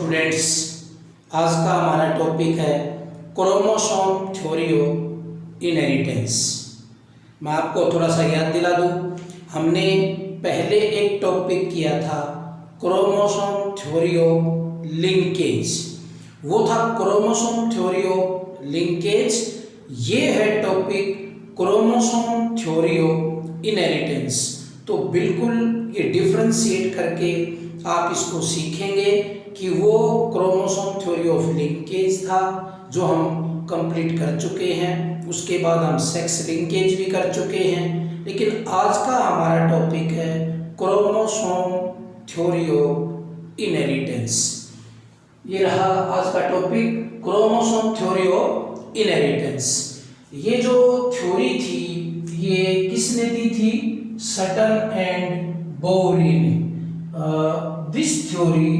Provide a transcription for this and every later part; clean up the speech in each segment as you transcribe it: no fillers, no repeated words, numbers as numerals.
Students, आज का हमारा टॉपिक है क्रोमोसोम थ्योरी ऑफ इनहेरिटेंस। मैं आपको थोड़ा सा याद दिला दूं, हमने पहले एक टॉपिक किया था क्रोमोसोम थ्योरी ऑफ लिंकेज। वो था क्रोमोसोम थ्योरी ऑफ लिंकेज। ये है topic chromosome theory of inheritance. तो बिल्कुल ये डिफरेंशिएट करके आप इसको सीखेंगे कि वो क्रोमोसोम थ्योरी ऑफ लिंकेज था जो हम कंप्लीट कर चुके हैं, उसके बाद हम सेक्स लिंकेज भी कर चुके हैं। लेकिन आज का हमारा टॉपिक है क्रोमोसोम थ्योरी ऑफ इनहेरिटेंस। ये रहा आज का topic chromosome theory of inheritance. ये जो थ्योरी थी ये किसने दी थी? सटन एंड बोरी ने। This theory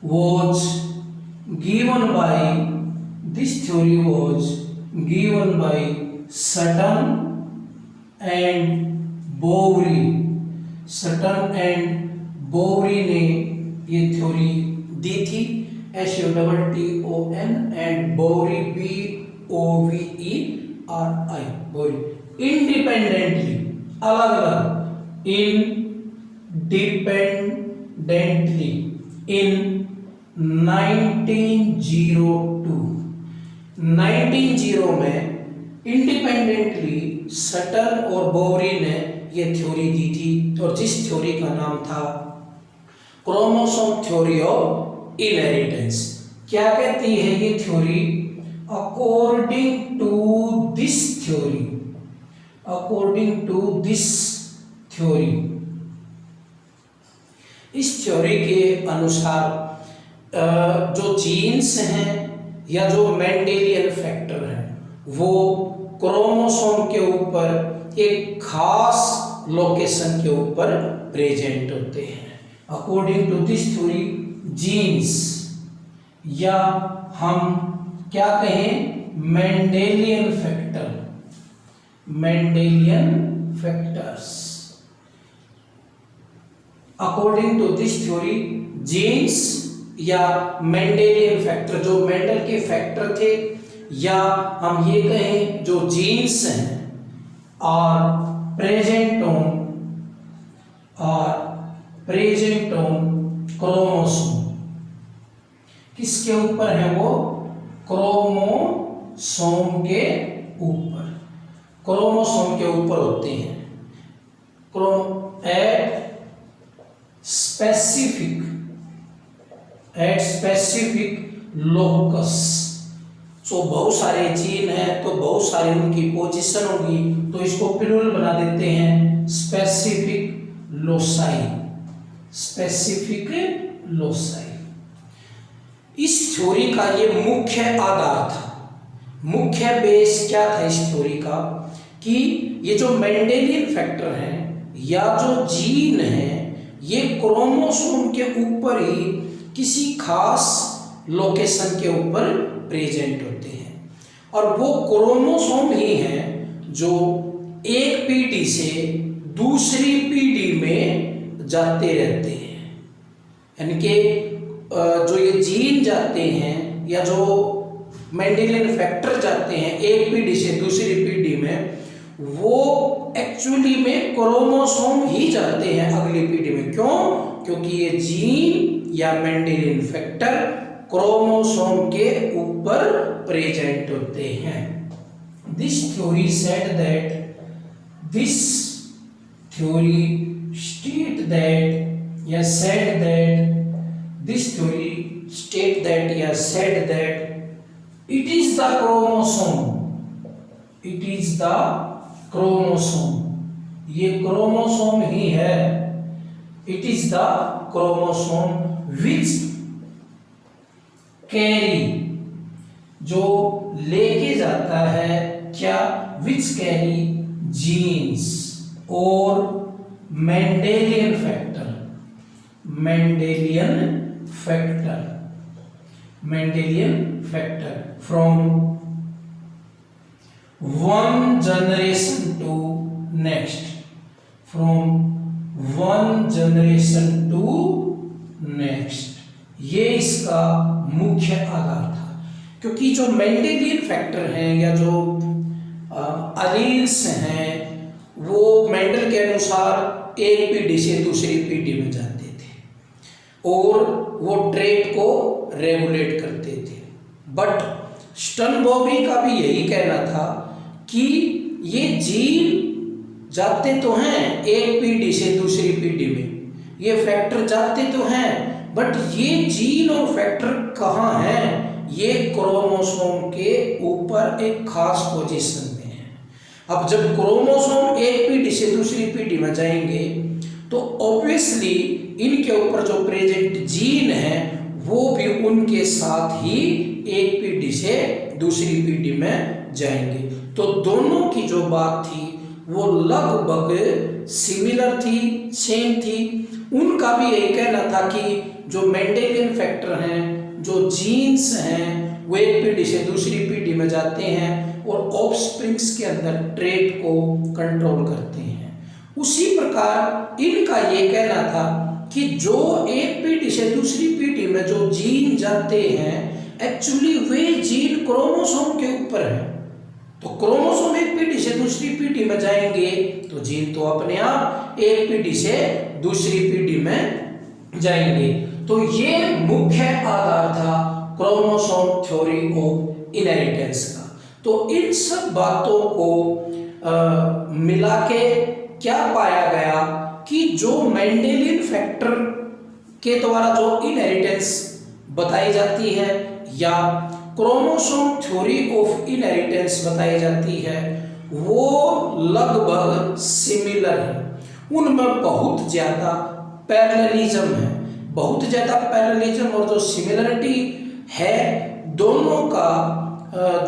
was given by Sutton and Bowry। Sutton and Boveri ने ये थ्योरी दी थी, SUTTON and Boveri BOVERI, Boveri. Independently, अलग अलग, इंडिपेंडेंटली इन 1902 में इंडिपेंडेंटली सटन और बोरी ने ये थ्योरी दी थी, और जिस थ्योरी का नाम था क्रोमोसोम थ्योरी ऑफ इनहेरिटेंस। क्या कहती है ये theory? According to this theory, इस थ्योरी के अनुसार जो जीन्स हैं या जो मेंडेलियन फैक्टर हैं वो क्रोमोसोम के ऊपर एक खास लोकेशन के ऊपर प्रेजेंट होते हैं। According to this theory genes, या हम क्या कहें, Mendelian factors. According to this theory genes या मेंडेलियन फैक्टर, जो मेंडल के फैक्टर थे, या हम ये कहें जो जीन्स हैं, और प्रेजेंट ऑन क्रोमोसोम। किसके ऊपर है वो? क्रोमोसोम के ऊपर होते हैं। At specific locus. तो बहुत सारे जीन हैं तो बहुत सारी उनकी पोजीशन होगी, तो इसको प्लूरल बना देते हैं स्पेसिफिक लोसाई। इस थ्योरी का ये मुख्य आधार था, मुख्य बेस क्या था इस थ्योरी का, कि ये जो मेंडेलियन फैक्टर हैं या जो जीन हैं ये क्रोमोसोम के ऊपर ही किसी खास लोकेशन के ऊपर प्रेजेंट होते हैं, और वो क्रोमोसोम ही हैं जो एक पीढ़ी से दूसरी पीढ़ी में जाते रहते हैं। यानी कि जो ये जीन जाते हैं या जो मेंडेलियन फैक्टर जाते हैं एक पीढ़ी से दूसरी पीढ़ी में, वो एक्चुअली में क्रोमोसोम ही जाते हैं अगली पीढ़ी में। क्यों? क्योंकि ये जीन या मेंडेलियन फैक्टर क्रोमोसोम के ऊपर प्रेजेंट होते हैं। This theory state that it is the chromosome, ये क्रोमोसोम ही है। It is the chromosome which carry, जो लेके जाता है क्या? which carry genes और Mendelian factor from one generation to next, from one generation to next। ये इसका मुख्य आधार था, क्योंकि जो मेंडेलियन फैक्टर हैं या जो अलील्स हैं वो मेंडल के अनुसार एक पीढ़ी से दूसरी पीढ़ी में जाते थे और वो ट्रेट को रेगुलेट करते थे। बट स्टर्नबर्ग का भी यही कहना था कि ये जीन जाते तो हैं एक पीढ़ी से दूसरी पीढ़ी में, ये फैक्टर जाते तो हैं, बट ये जीन और फैक्टर कहाँ हैं, ये क्रोमोसोम के ऊपर एक खास पोजीशन में है। अब जब क्रोमोसोम एक पीढ़ी से दूसरी पीढ़ी में जाएंगे तो ऑब्वियसली इनके ऊपर जो प्रेजेंट जीन है वो भी उनके साथ ही एक पीढ़ी से दूसरी पीढ़ी में जाएंगे। तो दोनों की जो बात थी वो लगभग सिमिलर थी, सेम थी। उनका भी यही कहना था कि जो मेंडेलियन फैक्टर हैं, जो जीन्स हैं, वो एक पीढ़ी से दूसरी पीढ़ी में जाते हैं और ऑफस्प्रिंग्स के अंदर ट्रेट को कंट्रोल करते हैं। उसी प्रकार इनका ये कहना था कि जो एक पीढ़ी से दूसरी पीढ़ी में जो जीन जाते हैं एक्चुअली वे जीन क्रोमोसोम के ऊपर है। तो क्रोमोसोम एक पीढ़ी से दूसरी पीढ़ी में जाएंगे तो जीन तो अपने आप एक पीढ़ी से दूसरी पीढ़ी में जाएंगे। तो ये मुख्य आधार था क्रोमोसोम थ्योरी ऑफ इनहेरिटेंस का। तो इन सब बातों को मिला के क्या पाया गया कि जो मेंडेलियन फैक्टर के द्वारा जो इनहेरिटेंस बताई जाती है या क्रोमोसोम थ्योरी ऑफ इनहेरिटेंस बताई जाती है वो लगभग सिमिलर है। उनमें बहुत ज़्यादा पैरेललिज्म है, बहुत ज़्यादा पैरेललिज्म और जो सिमिलरिटी है दोनों का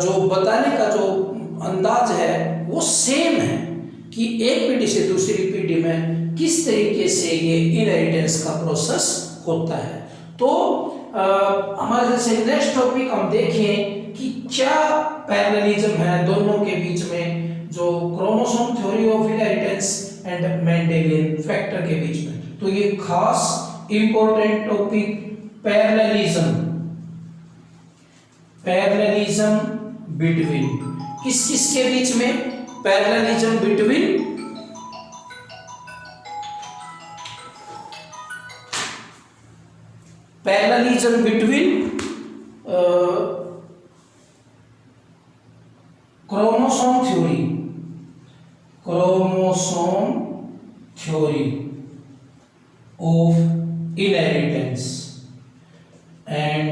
जो बताने का जो अंदाज है वो सेम है कि एक पीढ़ी से दूसरी पीढ़ी में किस तरीके से ये इनहेरिटेंस का प्रोसेस होता है। तो हमारे जैसे नेक्स्ट टॉपिक हम देखें कि क्या पैरेललिज्म है दोनों के बीच में, जो chromosome theory of inheritance and Mendelian factor के बीच में। तो ये खास इंपॉर्टेंट टॉपिक पैरेललिज्म बिटवीन किस किस के बीच में, parallelism between parallelism between chromosome theory of inheritance and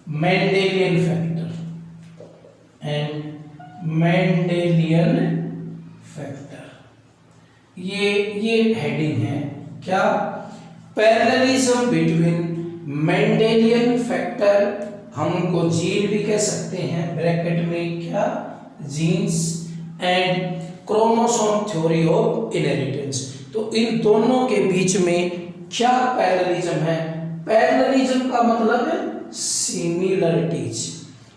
Mendelian factor ये हेडिंग है। क्या? पैरेललिज्म बिटवीन मेंडेलियन फैक्टर, हम उनको जीन भी कह सकते हैं ब्रैकेट में, क्या genes, and chromosome theory of inheritance. तो इन दोनों के बीच में क्या पैरेललिज्म है? पैरेललिज्म का मतलब है सिमिलरिटीज।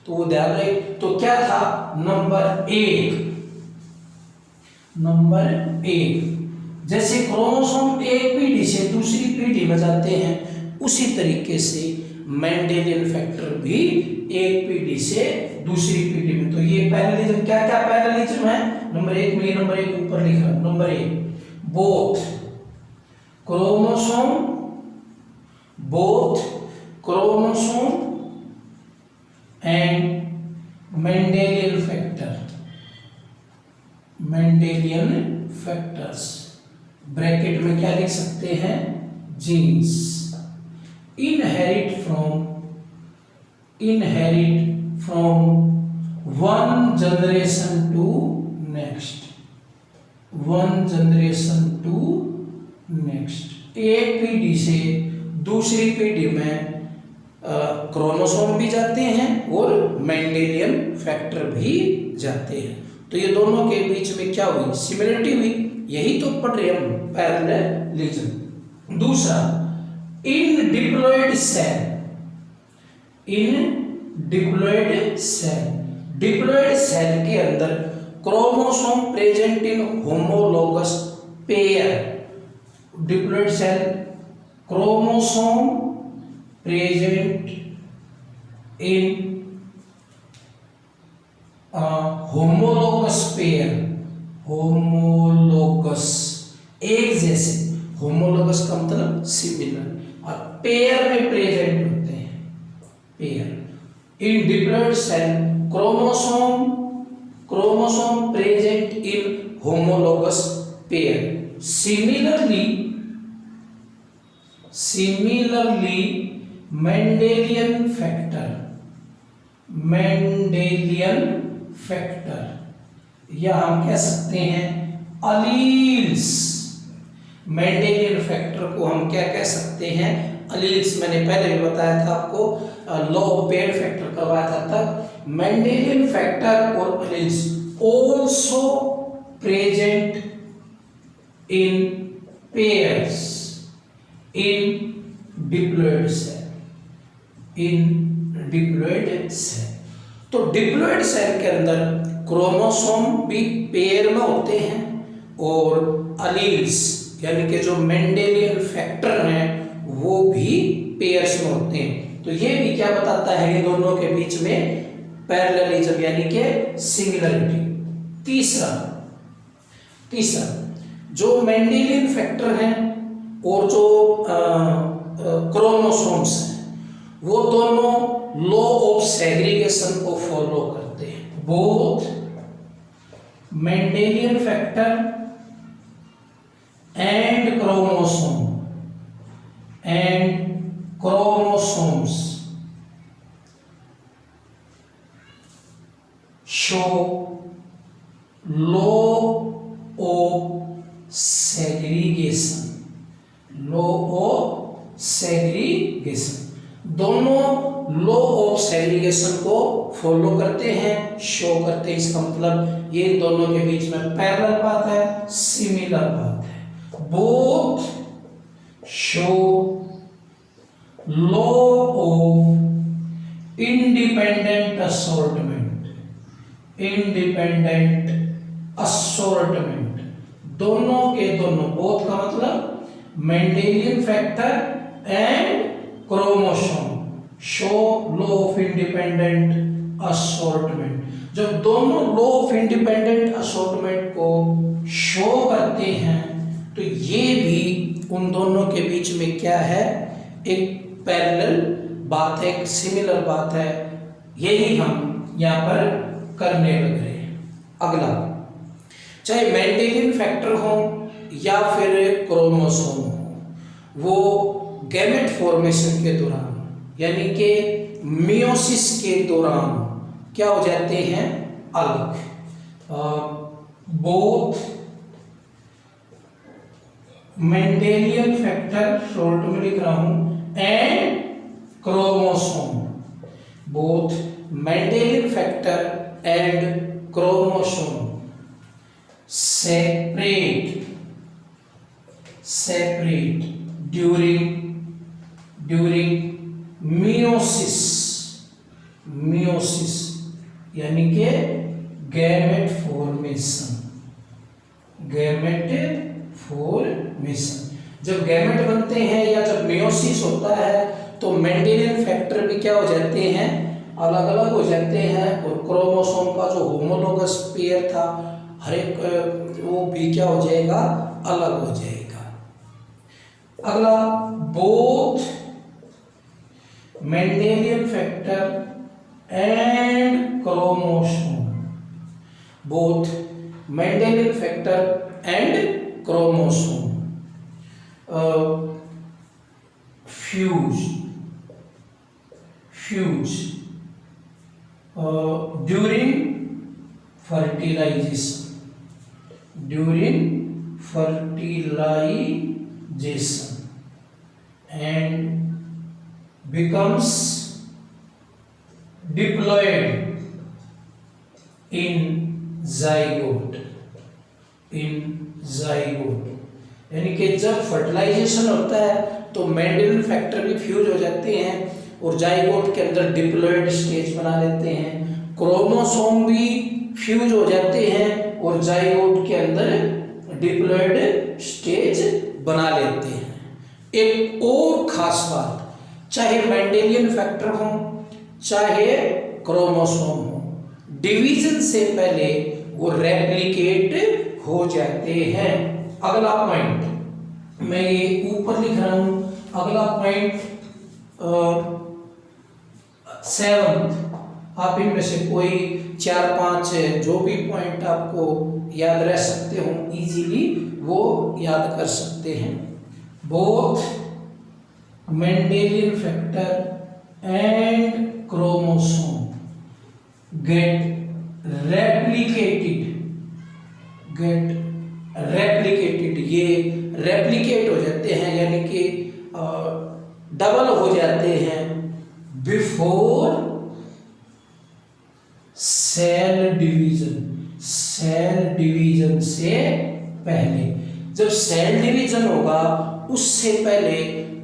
तो वो ध्यान रहे। तो क्या था? नंबर एक, जैसे क्रोमोसोम एक पीढ़ी से दूसरी पीढ़ी में जाते हैं उसी तरीके से मेंडेलियन फैक्टर भी एक पीढ़ी से दूसरी पीढ़ी में। तो ये पैरेललिज्म क्या क्या पैरेललिज्म है? नंबर एक में, नंबर एक ऊपर लिखा, नंबर एक, both chromosome and Mendelian factors, bracket में क्या लिख सकते हैं? Genes, inherit from one generation to next, एक पीढ़ी से दूसरी पीढ़ी में क्रोमोसोम भी जाते हैं और मेंडेलियन फैक्टर भी जाते हैं। तो ये दोनों के बीच में क्या हुई? सिमिलरिटी हुई। यही तो पढ़ रहे हम, पैरेललिज्म। दूसरा, इन डिप्लॉयड सेल के अंदर chromosome present in homologous pair. Diploid cell chromosome present in homologous pair, homologous एक जैसे, होमोलोगस का मतलब सिमिलर, और पेयर में प्रेजेंट होते हैं, pair in diploid cell, chromosome present in homologous pair, similarly Mendelian factor या हम कह सकते हैं अलील्स, मेंडेलियन फैक्टर को हम क्या कह सकते हैं, अलील्स। मैंने पहले भी बताया था आपको, लॉ ऑफ पेयर फैक्टर करवाया था तब। मेंडेलियन फैक्टर और alleles also present in pairs in diploid cell, तो डिप्लॉयड सेल के अंदर क्रोमोसोम भी पेयर में होते हैं और अलील्स यानी कि जो मेंडेलियन फैक्टर हैं वो भी पेयर्स में होते हैं। तो ये भी क्या बताता है, इन दोनों के बीच में पैरेललिज्म यानी कि सिमिलरिटी। तीसरा जो मेंडेलियन फैक्टर हैं और जो क्रोमोसोम्स हैं वो दोनों लॉ ऑफ सेग्रीगेशन को फॉलो करते हैं। Both Mendelian factor and chromosomes show law of segregation, दोनों लॉ ऑफ सेग्रीगेशन को फॉलो करते हैं, शो करते हैं। इसका मतलब ये दोनों के बीच में पैरेलल बात है, सिमिलर बात है। Both show law of independent assortment, दोनों के दोनों, बोथ का मतलब Mendelian factor and chromosome show law of independent assortment. जब दोनों लॉ ऑफ इंडिपेंडेंट असॉर्टमेंट को शो करते हैं तो ये भी उन दोनों के बीच में क्या है, एक पैरेलल बात है, एक सिमिलर बात है। यही हम यहाँ पर करने लग रहे हैं। अगला, चाहे मेंडेलियन फैक्टर हो या फिर क्रोमोसोम हो, वो गैमेट फॉर्मेशन के दौरान यानी कि मियोसिस के दौरान क्या हो जाते हैं, अलग। बोथ मेंडेलियन फैक्टर, शॉर्ट में लिख रहा हूं, and chromosome, both Mendelian factor and chromosome separate during meiosis यानी कि गैमेट फॉर्मेशन। जब गैमेट बनते हैं या जब मियोसिस होता है तो मेंडेलियन फैक्टर भी क्या हो जाते हैं, अलग अलग हो जाते हैं, और क्रोमोसोम का जो होमोलोगस पेयर था हर एक वो भी क्या हो जाएगा, अलग हो जाएगा। अगला, both Mendelian factor and chromosome, both Mendelian factor and chromosome fuse during fertilization and becomes diploid in zygote यानी कि जब फर्टिलाइजेशन होता है तो मेंडेलियन फैक्टर भी फ्यूज हो जाते हैं और जाइगोट के अंदर डिप्लॉयड स्टेज बना लेते हैं। क्रोमोसोम भी फ्यूज हो जाते हैं और जाइगोट के अंदर डिप्लॉयड स्टेज बना लेते हैं। एक और खास बात, चाहे मेंडेलियन फैक्टर हो चाहे क्रोमोसोम हो, डिवीजन से पहले वो रेप्लिकेट हो जाते हैं। अगला पॉइंट मैं ये ऊपर लिख रहा हूं, अगला पॉइंट 7, आप इनमें से कोई 4-5 जो भी पॉइंट आपको याद रह सकते हो इजीली वो याद कर सकते हैं। Both Mendelian factor and chromosome get replicated, ये रेप्लिकेट हो जाते हैं यानी कि डबल हो जाते हैं बिफोर सेल डिवीजन से पहले। जब सेल डिवीजन होगा उससे पहले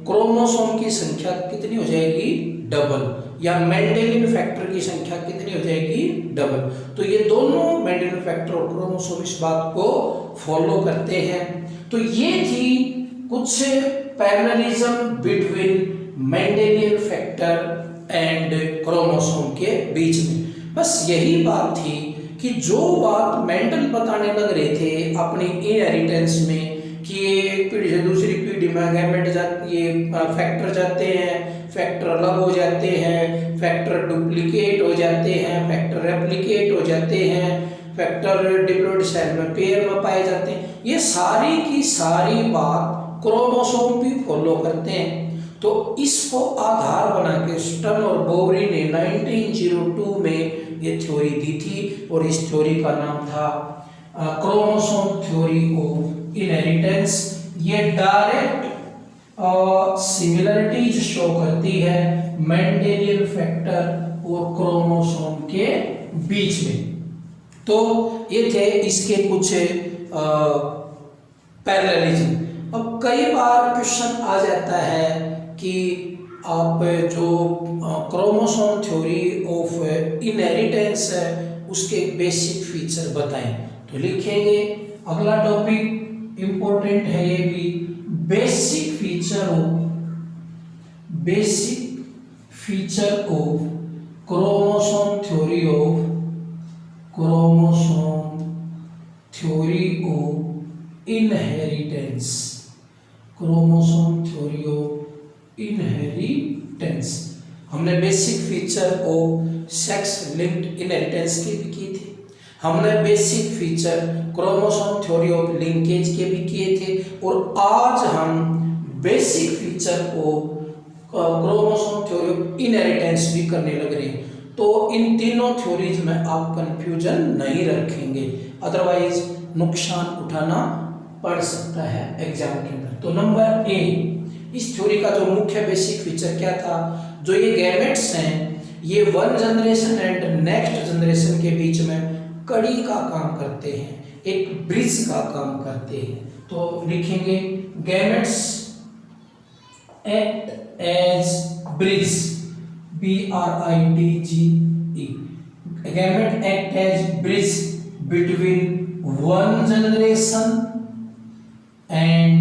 क्रोमोसोम की संख्या कितनी हो जाएगी? डबल, या मेंडेलियन फैक्टर की संख्या कितनी हो जाएगी? डबल। तो ये दोनों मेंडेलियन फैक्टर और क्रोमोसोम इस बात को फॉलो करते हैं। तो ये थी कुछ parallelism between Mendelian factor and chromosome के बीच में। बस यही बात थी कि जो बात मेंडल बताने लग रहे थे अपनी इनहेरिटेंस में कि एक पीढ़ी से दूसरी पीढ़ी में गैमेट ये फैक्टर जाते हैं, फैक्टर अलग हो जाते हैं, फैक्टर डुप्लीकेट हो जाते हैं, फैक्टर रेप्लिकेट हो जाते हैं, फैक्टर डिप्लॉइड सेल में पेयर में पाए जाते हैं, ये सारी की सारी बात क्रोमोसोम भी फॉलो करते हैं। तो इसको आधार बना के स्टर्न और बोवरी ने 1902 में ये थ्योरी दी थी और इस थ्योरी का नाम था क्रोमोसोम थ्योरी ऑफ इनहेरिटेंस। ये डायरेक्ट सिमिलरिटीज शो करती है मेंडेलियन फैक्टर और क्रोमोसोम के बीच में। तो ये थे इसके कुछ पैरेललिज्म। अब कई बार क्वेश्चन आ जाता है कि आप जो क्रोमोसोम थ्योरी ऑफ इनहेरिटेंस है उसके बेसिक फीचर बताएं। तो लिखेंगे अगला टॉपिक इंपॉर्टेंट है ये भी, basic feature of chromosome theory of inheritance. Chromosome theory of inheritance हमने basic feature of sex linked inheritance की भी की थी, हमने basic feature chromosome theory of linkage के भी किए थे, और आज हम basic feature of chromosome theory of inheritance भी करने लग रहे हैं। तो इन तीनों थ्योरीज में आप कंफ्यूजन नहीं रखेंगे, अदरवाइज नुकसान उठाना पड़ सकता है एग्जाम के अंदर। तो नंबर ए, इस थ्योरी का जो मुख्य बेसिक फीचर क्या था, जो ये गैमेट्स हैं ये one generation and next generation के बीच में कड़ी का काम करते हैं, एक ब्रिज का काम करते हैं। तो लिखेंगे gametes act as bridge, BRIDGE, gamete act as bridge between one generation and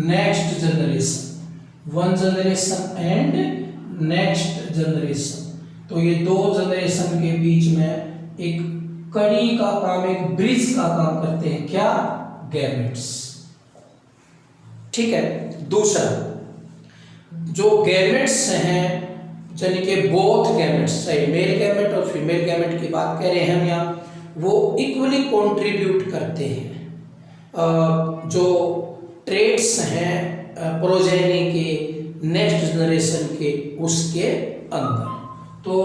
next generation, one generation and next generation. तो ये दो जनरेशन के बीच में एक कड़ी का काम, एक ब्रिज का काम करते हैं, क्या? गैमेट्स। ठीक है। दूसरा, जो गैमेट्स हैं यानी कि बोथ गैमेट्स, चाहे मेल गैमेट और फीमेल गैमेट की बात कर रहे हैं हम यहाँ, वो इक्वली कंट्रीब्यूट करते हैं जो ट्रेट्स हैं प्रोजेनी के नेक्स्ट जनरेशन के उसके अंदर। तो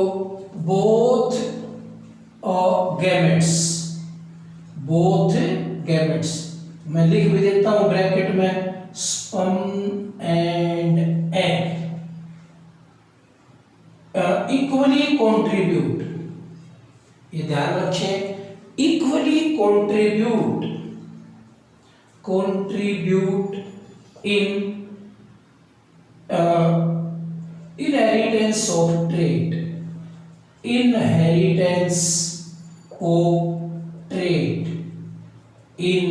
बोथ गैमेट्स मैं लिख भी देता हूं ब्रैकेट में, sperm and egg equally contribute, ये ध्यान रखें, equally contribute in inheritance of trait, inheritance of trait in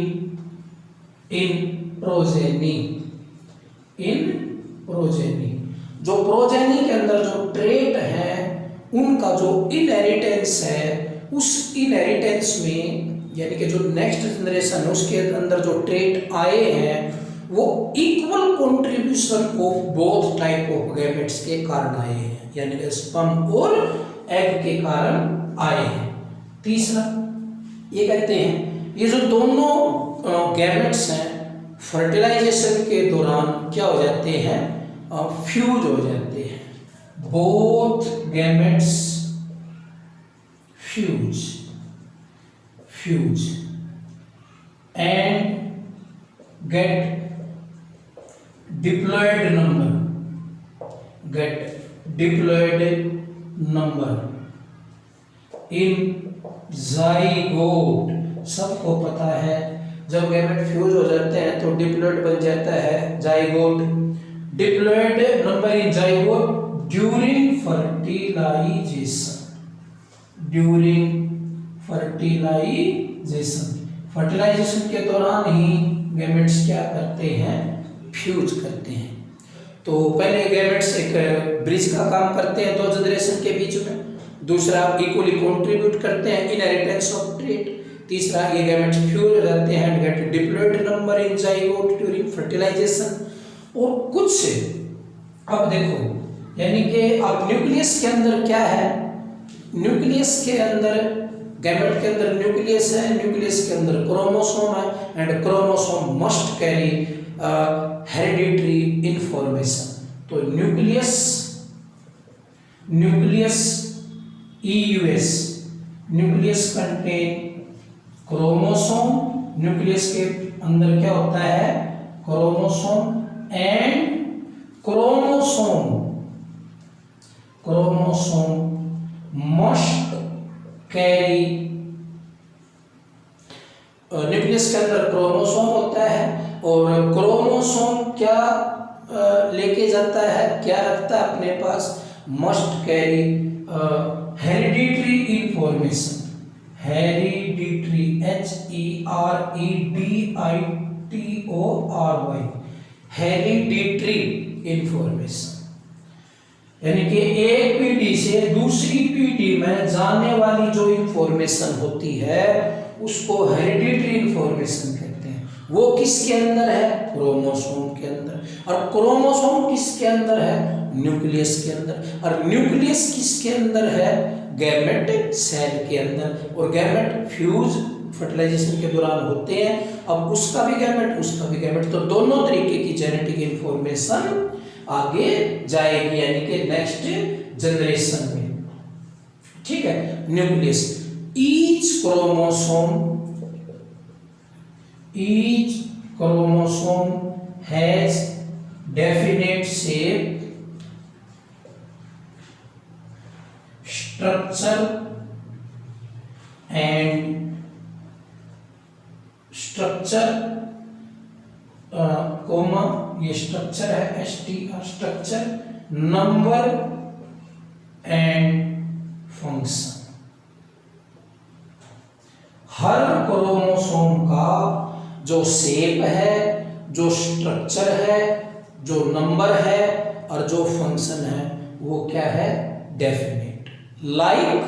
progeny, in progeny. जो प्रोजेनी के अंदर जो ट्रेट है उनका जो इनहेरिटेंस है, उस इनहेरिटेंस में यानी कि जो नेक्स्ट जनरेशन है उसके अंदर जो ट्रेट आए हैं वो equal contribution of both type of gametes के कारण आए हैं, यानी कि स्पर्म और एग के कारण आए हैं। तीसरा ये कहते हैं ये जो दोनों गैमेट्स हैं फर्टिलाइजेशन के दौरान क्या हो जाते हैं, फ्यूज हो जाते हैं। Both gametes fuse and get diploid number in zygote। सबको पता है जब गैमेट फ्यूज हो जाते हैं तो डिप्लॉइड बन जाता है zygote. Diploid number in zygote during fertilisation के दौरान ही गैमेट्स क्या करते हैं, फ्यूज करते हैं। तो पहले गैमेट्स एक ब्रिज का काम करते हैं दो जनरेशन के बीच में, दूसरा इक्वली कंट्रीब्यूट करते हैं इनहेरिटेंस ऑफ ट्रेट, तीसरा ये गैमेट्स फ्यूज हो जाते हैं and get diploid number in zygote during fertilisation. और कुछ से अब देखो यानी कि अब न्यूक्लियस के अंदर क्या है, न्यूक्लियस के अंदर गैमेट के अंदर न्यूक्लियस है, न्यूक्लियस के अंदर क्रोमोसोम है and chromosome must carry hereditary information. तो nucleus nucleus contain chromosome, nucleus के अंदर क्या होता है, chromosome and chromosome must carry, nucleus के अंदर क्रोमोसोम होता है और क्रोमोसोम क्या लेके जाता है, क्या रखता है अपने पास, must carry hereditary information, hereditary HEREDITORY, hereditary information, यानी कि एक पीढ़ी से दूसरी पीढ़ी में जाने वाली जो इंफॉर्मेशन होती है उसको हेरिडिटरी इंफॉर्मेशन कहते हैं। वो किसके अंदर है, क्रोमोसोम के अंदर, और क्रोमोसोम किसके अंदर है, न्यूक्लियस के अंदर, और न्यूक्लियस किसके अंदर है, गैमेट सेल के अंदर। और गैमेट फ्यूज फर्टिलाइजेशन के दौरान होते हैं, अब उसका भी गैमेट, तो दोनों तरीके की जेनेटिक इंफॉर्मेशन आगे जाएगी यानी कि नेक्स्ट जनरेशन में, ठीक है। Nucleus, each chromosome has definite shape, structure comma, ये स्ट्रक्चर है स्ट्रक्चर, नंबर एंड फंक्शन। हर क्रोमोसोम का जो शेप है, जो स्ट्रक्चर है, जो नंबर है और जो फंक्शन है वो क्या है, डेफिनेट। लाइक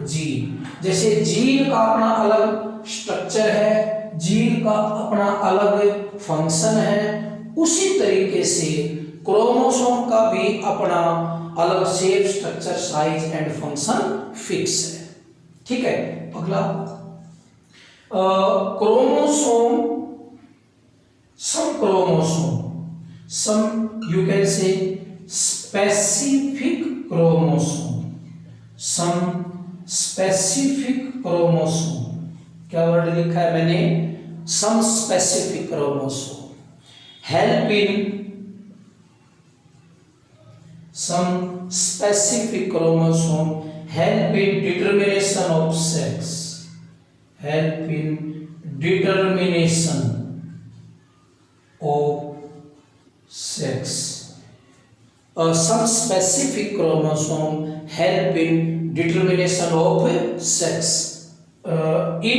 जीन, जैसे जीन का अपना अलग स्ट्रक्चर है, जीन का अपना अलग फंक्शन है, उसी तरीके से क्रोमोसोम का भी अपना अलग shape, structure, size and function fix है, ठीक है। अगला some you can say specific chromosome, क्या वर्ड लिखा है मैंने, some specific chromosome help in determination of sex, some specific chromosome help in determination of sex in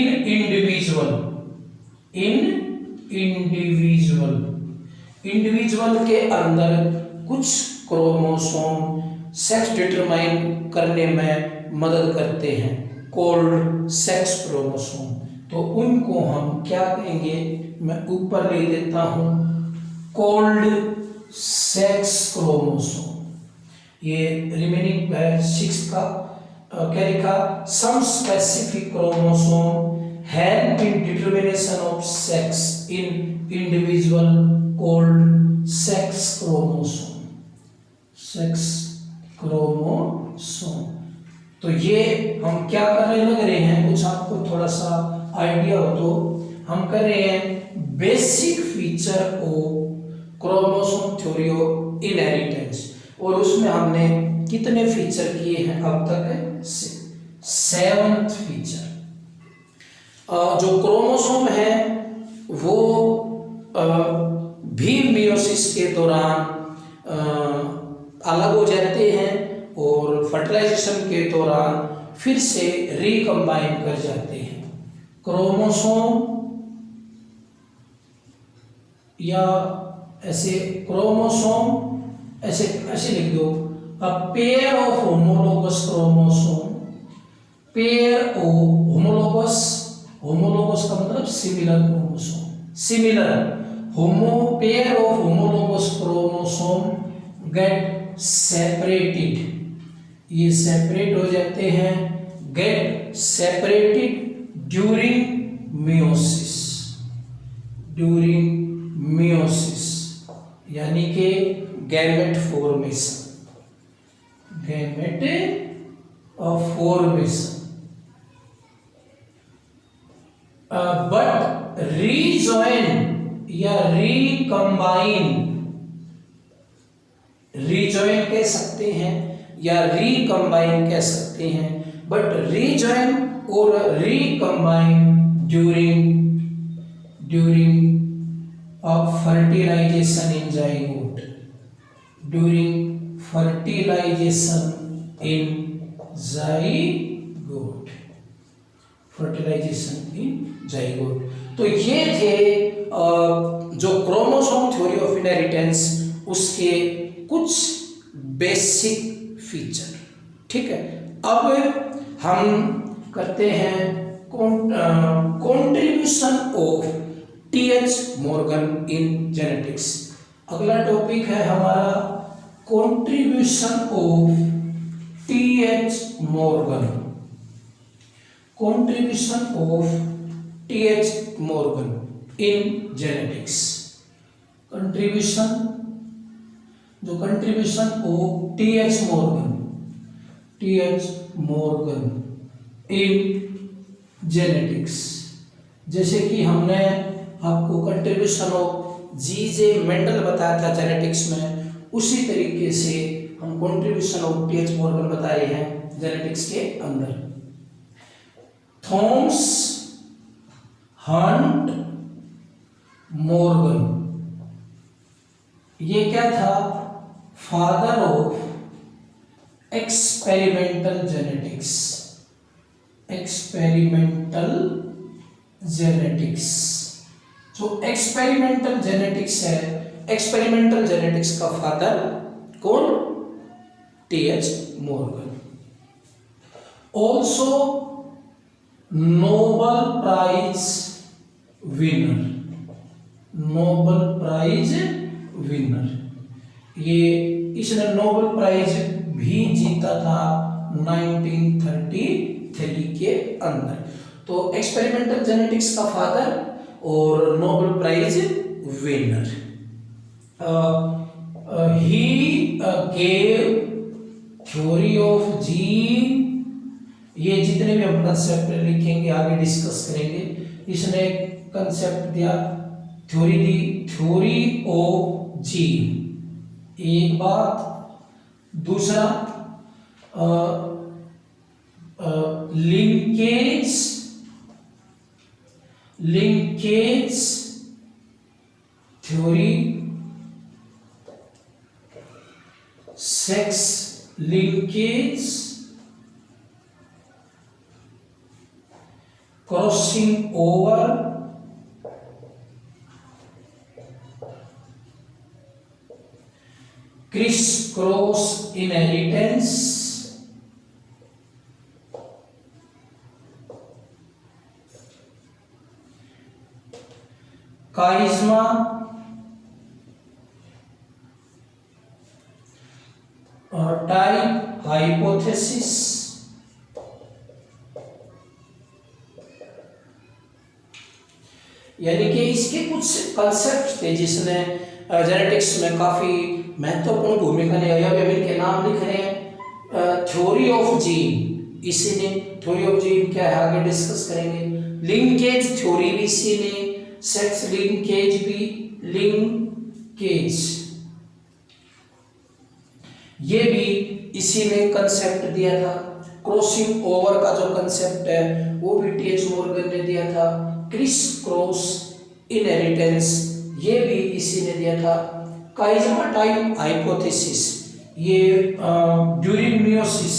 individual, individual के अंदर कुछ क्रोमोसोम सेक्स डिटरमाइन करने में मदद करते हैं, कॉल्ड सेक्स क्रोमोसोम। तो उनको हम क्या कहेंगे, मैं ऊपर ले देता हूं, कॉल्ड सेक्स क्रोमोसोम। ये रिमेनिंग 6 का क्या लिखा, some specific chromosome help in determination of sex in individual called sex chromosome, sex chromosome. तो ये हम क्या करने लग रहे हैं, कुछ आपको थोड़ा सा आइडिया हो तो हम कर रहे हैं basic feature of chromosome theory of inheritance. और उसमें हमने कितने फीचर किए हैं अब तक, 7th फीचर। जो क्रोमोसोम है वो भी मियोसिस के दौरान अलग हो जाते हैं और फर्टिलाइजेशन के दौरान फिर से रिकम्बाइन कर जाते हैं। क्रोमोसोम या ऐसे क्रोमोसोम ऐसे ऐसे लिख दो, a pair of homologous chromosome, pair of homologous, homologous का मतलब similar chromosome, similar pair of homologous chromosome get separated, ये सेपरेट हो जाते हैं, get separated during meiosis, during meiosis यानी कि gamete formation, gamete formation. But rejoin या recombine, rejoin कह सकते हैं या रिकम्बाइन कह सकते हैं, बट रीजॉइन और recombine during fertilization in zygote, during fertilization in zygote, fertilization in zygote। तो ये थे जो क्रोमोसोम थ्योरी ऑफ इनहेरिटेंस उसके कुछ बेसिक फीचर। ठीक है, अब हम करते हैं contribution of T H. Morgan in genetics. अगला टॉपिक है हमारा contribution of T H. Morgan, contribution of T H. Morgan in genetics. Contribution, जो contribution of T H. Morgan, T H. Morgan in genetics. जैसे कि हमने आपको कंट्रीब्यूशन ऑफ जी.जे. मेंडल बताया था जेनेटिक्स में, उसी तरीके से हम कंट्रीब्यूशन ऑफ टी.एच. मॉर्गन बता रहे हैं जेनेटिक्स के अंदर। थॉमस हंट मॉर्गन, ये क्या था, father of experimental genetics, experimental genetics. जो एक्सपेरिमेंटल जेनेटिक्स है, एक्सपेरिमेंटल जेनेटिक्स का फादर कौन, T H. Morgan. Also Nobel prize winner, Nobel prize winner, ये इसने नोबल प्राइज भी जीता था 1933 के अंदर। तो एक्सपेरिमेंटल जेनेटिक्स का फादर और Nobel prize winner. He gave theory of gene, ये जितने भी हम कंसेप्ट लिखेंगे आगे डिस्कस करेंगे। इसने कंसेप्ट दिया, थ्योरी दी, थ्योरी ऑफ जीन, एक बात। दूसरा linkage, linkage theory, sex linkage, crossing over, criss cross inheritance, chiasma और टाइप हाइपोथेसिस, यानी कि इसके कुछ कंसेप्ट थे जिसने जेनेटिक्स में काफी महत्वपूर्ण भूमिका निभाई। अभी हम इनके नाम लिख रहे हैं। थ्योरी ऑफ जीन इसी ने, थ्योरी ऑफ जीन क्या है आगे डिस्कस करेंगे। लिंकेज थ्योरी भी इसी ने, सेक्स लिंकेज भी, लिंकेज ये भी इसी ने कंसेप्ट दिया था। क्रॉसिंग ओवर का जो कंसेप्ट है वो भी टीएच मॉर्गन ने दिया था। क्रिस क्रॉस इनहेरिटेंस ये भी इसी ने दिया था। काइज्मा टाइप हाइपोथेसिस ये ड्यूरिंग मियोसिस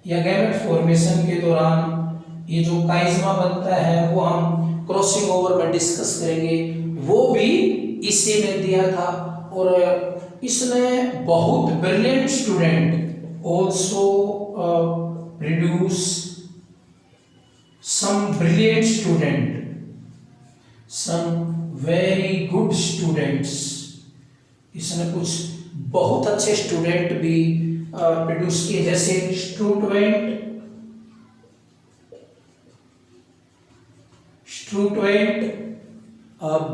या गैमेट फॉर्मेशन के दौरान ये जो काइज्मा बनता है वो हम क्रॉसिंग ओवर में डिस्कस करेंगे, वो भी इसी ने दिया था। और इसने बहुत brilliant student also produce some brilliant student, some very good students, इसने कुछ बहुत अच्छे स्टूडेंट भी प्रोड्यूस किए, जैसे student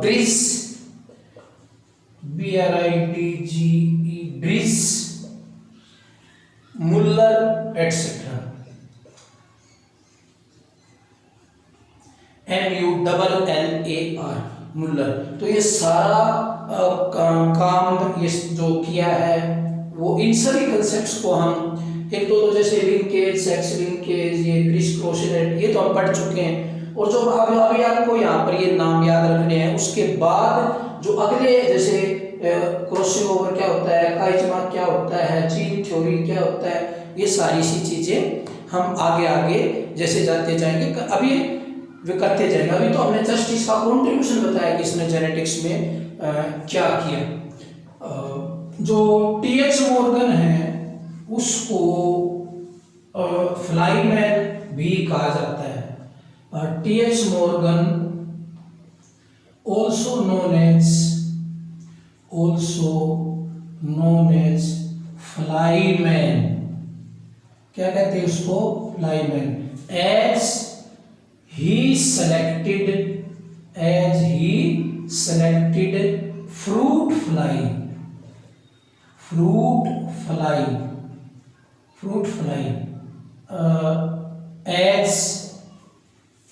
Bridge, BRITGE Bridge, Muller etcetera, MULLAR Muller. तो ये सारा काम ये जो किया है वो इन सभी कंसेप्ट्स को हम एक तो जैसे लिंकेज, सेक्स लिंकेज, ये क्रिस क्रॉस ये तो हम पढ़ चुके हैं। और जो अभी आपको यहाँ पर ये नाम याद रखने हैं, उसके बाद जो अगले जैसे क्रॉसिंग ओवर क्या होता है, काइज्मा क्या होता है, जीन थ्योरी क्या होता है, ये सारी सी चीजें हम आगे आगे जैसे जाते जाएंगे अभी वे करते जाएंगे। अभी तो हमने जस्ट इसका कॉन्ट्रीब्यूशन बताया कि इसने जेनेटिक्स में क्या किया। जो टीएच मॉर्गन है उसको फ्लाईमैन भी कहा जाता है। T H Morgan also known as flyman, क्या कहते हैं उसको, फ्लाईमैन, as he selected fruit fly as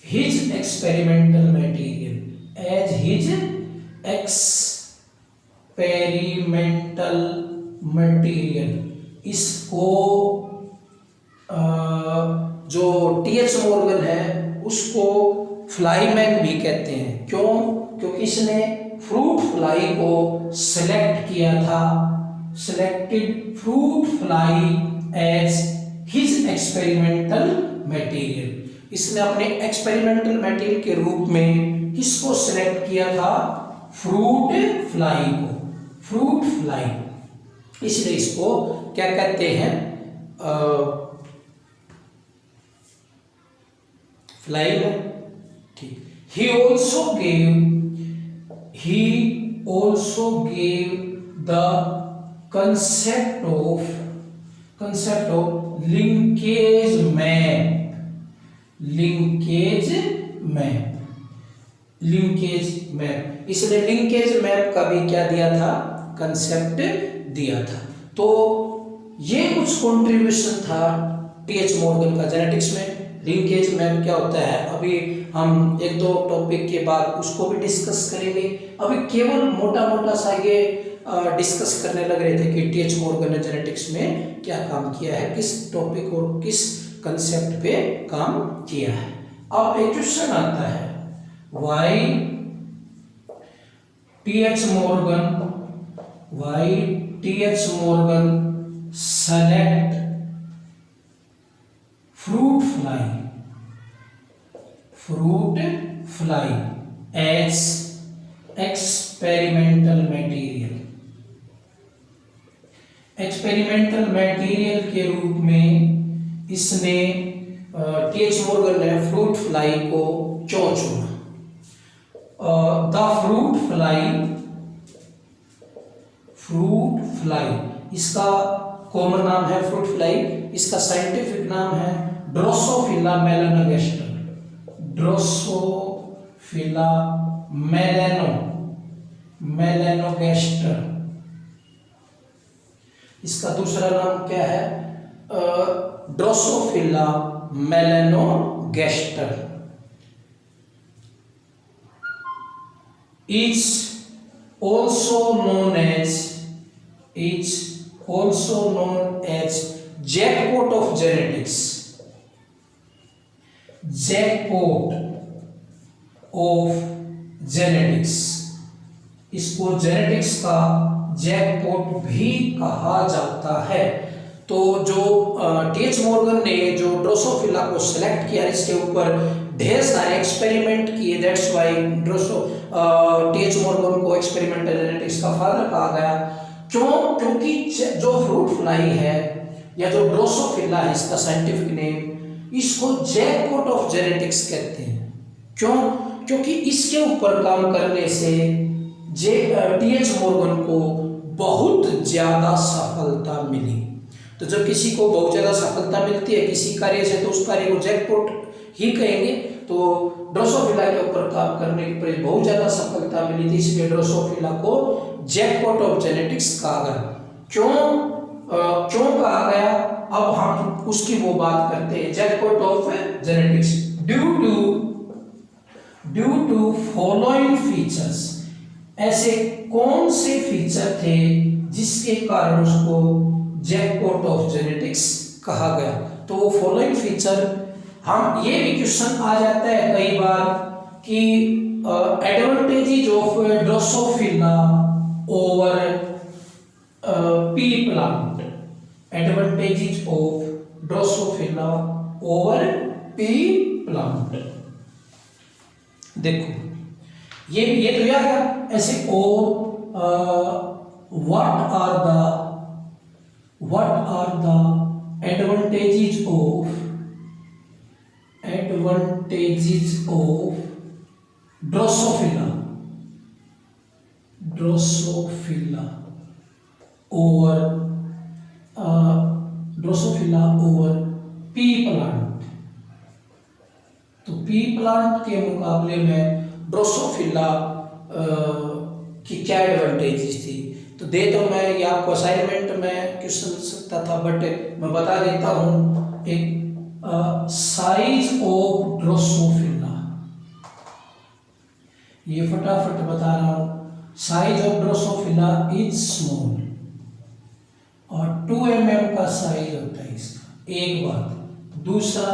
his experimental material, इसको जो टीएच मॉर्गन है उसको फ्लाईमैन भी कहते हैं। क्यों? क्योंकि इसने फ्रूट फ्लाई को सिलेक्ट किया था, selected fruit fly as his experimental material. इसने अपने एक्सपेरिमेंटल मटेरियल के रूप में किसको सिलेक्ट किया था, फ्रूट फ्लाई को, फ्रूट फ्लाई, इसलिए इसको क्या कहते हैं, फ्लाईमैन। ठीक। He also gave the concept of linkage map, इसने लिंकेज मैप का भी क्या दिया था, कंसेप्ट दिया था। तो ये कुछ कंट्रीब्यूशन था टीएच मॉर्गन का जेनेटिक्स में। लिंकेज मैप क्या होता है अभी हम एक दो टॉपिक के बाद उसको भी डिस्कस करेंगे। अभी केवल मोटा मोटा सा ये डिस्कस करने लग रहे थे कि टीएच मॉर्गन ने जेनेटिक्स में क्या काम किया है, किस टॉपिक और किस कंसेप्ट पे काम किया है। अब एक क्वेश्चन आता है, why T H Morgan select fruit fly as experimental material, experimental material के रूप में इसने टीएच मॉर्गन ने फ्रूट फ्लाई को क्यों चुना? द फ्रूट फ्लाई इसका कॉमन नाम है फ्रूट फ्लाई, इसका साइंटिफिक नाम है ड्रोसोफिला मेलानोगैस्टर। ड्रोसोफिला मेलानोगैस्टर। इसका दूसरा नाम क्या है? Drosophila मेलानोगैस्टर। It's also known as jackpot of genetics. Jackpot of genetics. इसको जेनेटिक्स का जैकपॉट भी कहा जाता है। तो जो टीएच मॉर्गन ने जो ड्रोसोफिला को सिलेक्ट किया, इसके ऊपर ढेर सारे एक्सपेरिमेंट किए, दैट्स व्हाई टीएच मॉर्गन को एक्सपेरिमेंटल जेनेटिक्स का फादर कहा गया। क्यों? क्योंकि जो फ्रूट फ्लाई है या जो ड्रोसोफिला है, इसका साइंटिफिक नेम, इसको जैकपॉट ऑफ जेनेटिक्स कहते हैं। क्यों? क्योंकि इसके ऊपर काम करने से टीएच मॉर्गन को बहुत ज्यादा सफलता मिली। तो जब किसी को बहुत ज्यादा सफलता मिलती है किसी कार्य से, तो उस कार्य को जैकपॉट ही कहेंगे। तो ड्रोसोफिला के ऊपर काम करने के पर बहुत ज्यादा सफलता मिली थी, इसलिए ड्रोसोफिला को जैकपॉट ऑफ जेनेटिक्स कहा गया। क्यों कहा गया? अब हम उसकी वो बात करते हैं, jackpot of genetics due to following features. ऐसे कौन से फीचर थे जिसके कारण उसको जैकपॉट ऑफ जेनेटिक्स कहा गया? तो वो फॉलोइंग फीचर, हम ये भी क्वेश्चन आ जाता है कई बार कि advantages of Drosophila over pea plant. Advantages of Drosophila over pea plant. देखो ये तो याद है ऐसे। What are the advantages of Drosophila over pea plant. तो पी प्लांट के मुकाबले में ड्रोसोफिला की क्या एडवांटेजेस थी? तो दे तो मैं ये आपको असाइनमेंट में क्वेश्चन सकता था, बट मैं बता देता हूँ। एक साइज ऑफ ड्रोसोफिला, ये फटाफट बता रहा हूँ। Size of Drosophila is small, और 2 mm का साइज होता है इसका, एक बात। दूसरा,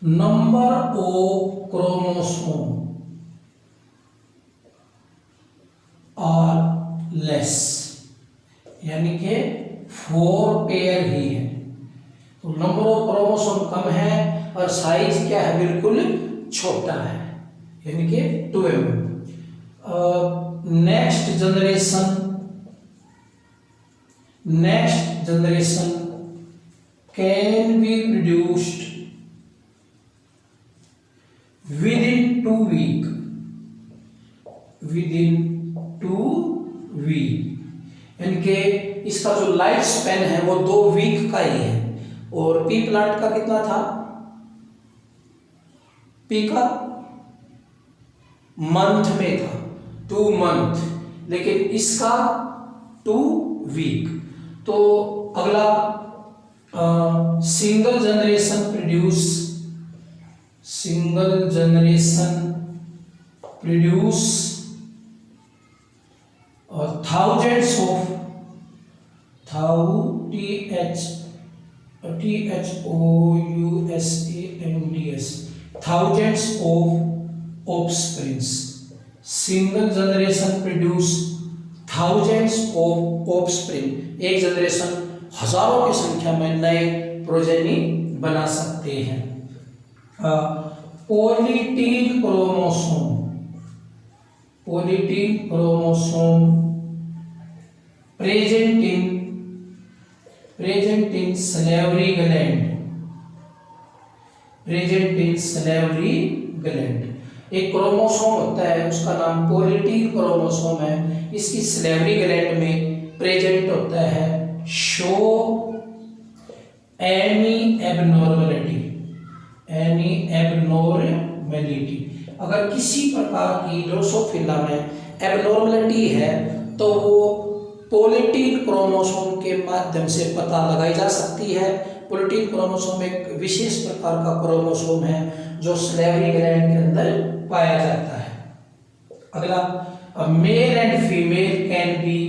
number of chromosome are less, यानी कि 4 पेयर ही है। तो नंबर ऑफ क्रोमोसोम कम है और साइज क्या है? बिल्कुल छोटा है, यानी कि 2 mm। Next generation can be produced within 2 week, यानी कि इसका जो लाइफ स्पेन है वो 2 वीक का ही है। और पी प्लांट का कितना था? पी का मंथ में था, 2 मंथ, लेकिन इसका 2 वीक। तो अगला, single generation produce thousands of thousands of offsprings. Single generation produce thousands of offspring. एक जनरेशन हजारों की संख्या में नए प्रोजेनी बना सकते हैं। Polytene chromosome present in present in salivary gland, present in salivary gland. एक क्रोमोसोम होता है, उसका नाम पॉलीटीन क्रोमोसोम है, इसकी सलेवरी ग्लैंड में प्रेजेंट होता है। Show any abnormality, any abnormality, अगर किसी प्रकार की ड्रोसोफिला में एबनॉर्मलिटी है तो वो पॉलीटीन क्रोमोसोम के माध्यम से पता लगाई जा सकती है। पॉलीटीन क्रोमोसोम एक विशेष प्रकार का क्रोमोसोम है जो सलेवरी ग्लैंड के अंदर पाया जाता है। अगला, male and female can be,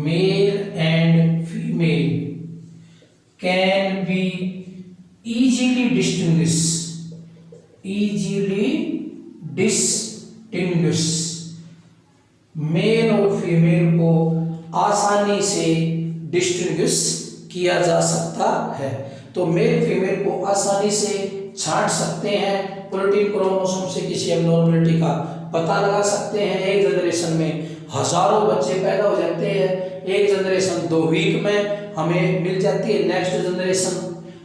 male and female can be easily distinguish, easily distinguish, male और फीमेल को आसानी से डिस्टिंग्विश किया जा सकता है। तो मेल फीमेल को आसानी से छांट सकते हैं, प्रोटीन क्रोमोसोम से किसी एबनॉर्मलिटी का पता लगा सकते हैं। एक जनरेशन में हजारों बच्चे पैदा हो जाते हैं, एक जनरेशन 2 वीक में हमें मिल जाती है next generation.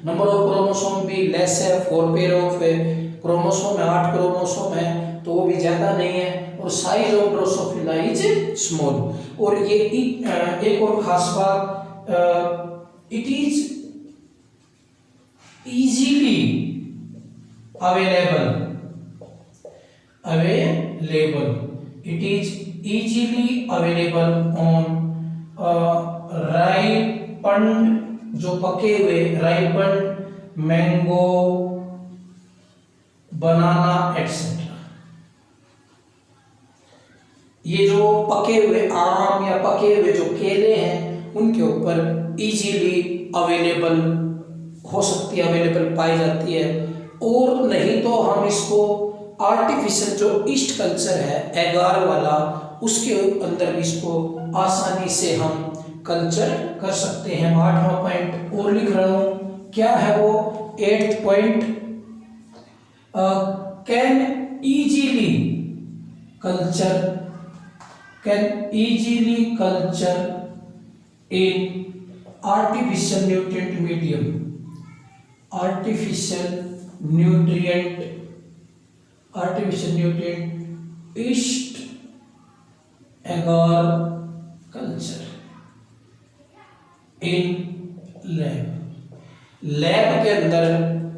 Number of chromosome भी लेस है, 4 पेयर ऑफ क्रोमोसोम है, 8 क्रोमोसोम है, तो वो भी ज़्यादा नहीं है। और size of Drosophila is small. और ये एक और खास बात, it is easily available, it is easily available on ripened, जो पके हुए राइपन्ड मैंगो, बनाना एक्सेट्रा। ये जो पके हुए आम या पके हुए जो केले हैं उनके ऊपर इजीली अवेलेबल हो सकती है, अवेलेबल पाई जाती है। और नहीं तो हम इसको आर्टिफिशियल जो ईस्ट कल्चर है एगार वाला, उसके अंदर भी इसको आसानी से हम कल्चर कर सकते हैं। 8वां पॉइंट और लिख रहा हूं, क्या है वो? 8th point, can easily culture in artificial nutrient medium, artificial nutrient east एगार कल्चर इन लैब के अंदर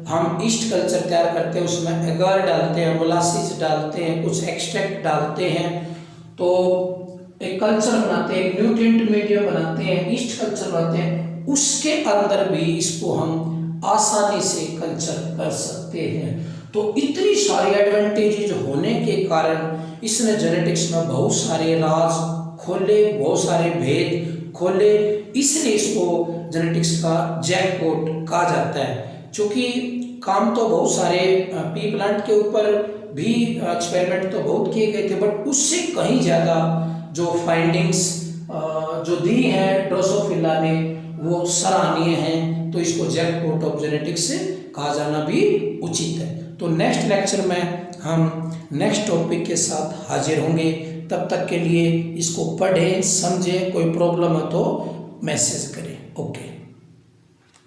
हम ईस्ट कल्चर तैयार करते हैं, उसमें एगार डालते हैं, मोलासिस डालते हैं, कुछ एक्सट्रैक्ट डालते हैं, तो एक कल्चर बनाते हैं, एक न्यूट्रिएंट मीडियम बनाते हैं, ईस्ट कल्चर बनाते हैं। उसके अंदर भी इसको हम आसानी से कल्चर कर सकते हैं। तो इतनी सारी एडवांटेजेज होने के कारण इसने जेनेटिक्स में बहुत सारे राज खोले, बहुत सारे भेद खोले, इसलिए इसको जेनेटिक्स का जैकपॉट कहा जाता है। क्योंकि काम तो बहुत सारे पी प्लांट के ऊपर भी एक्सपेरिमेंट तो बहुत किए गए थे, बट उससे कहीं ज़्यादा जो फाइंडिंग्स जो दी हैं ड्रोसोफिला ने वो सराहनीय हैं। तो इसको जैकपॉट ऑफ जेनेटिक्स कहा जाना भी उचित है। तो नेक्स्ट लेक्चर में हम नेक्स्ट टॉपिक के साथ हाजिर होंगे। तब तक के लिए इसको पढ़ें, समझें, कोई प्रॉब्लम हो तो मैसेज करें। ओके।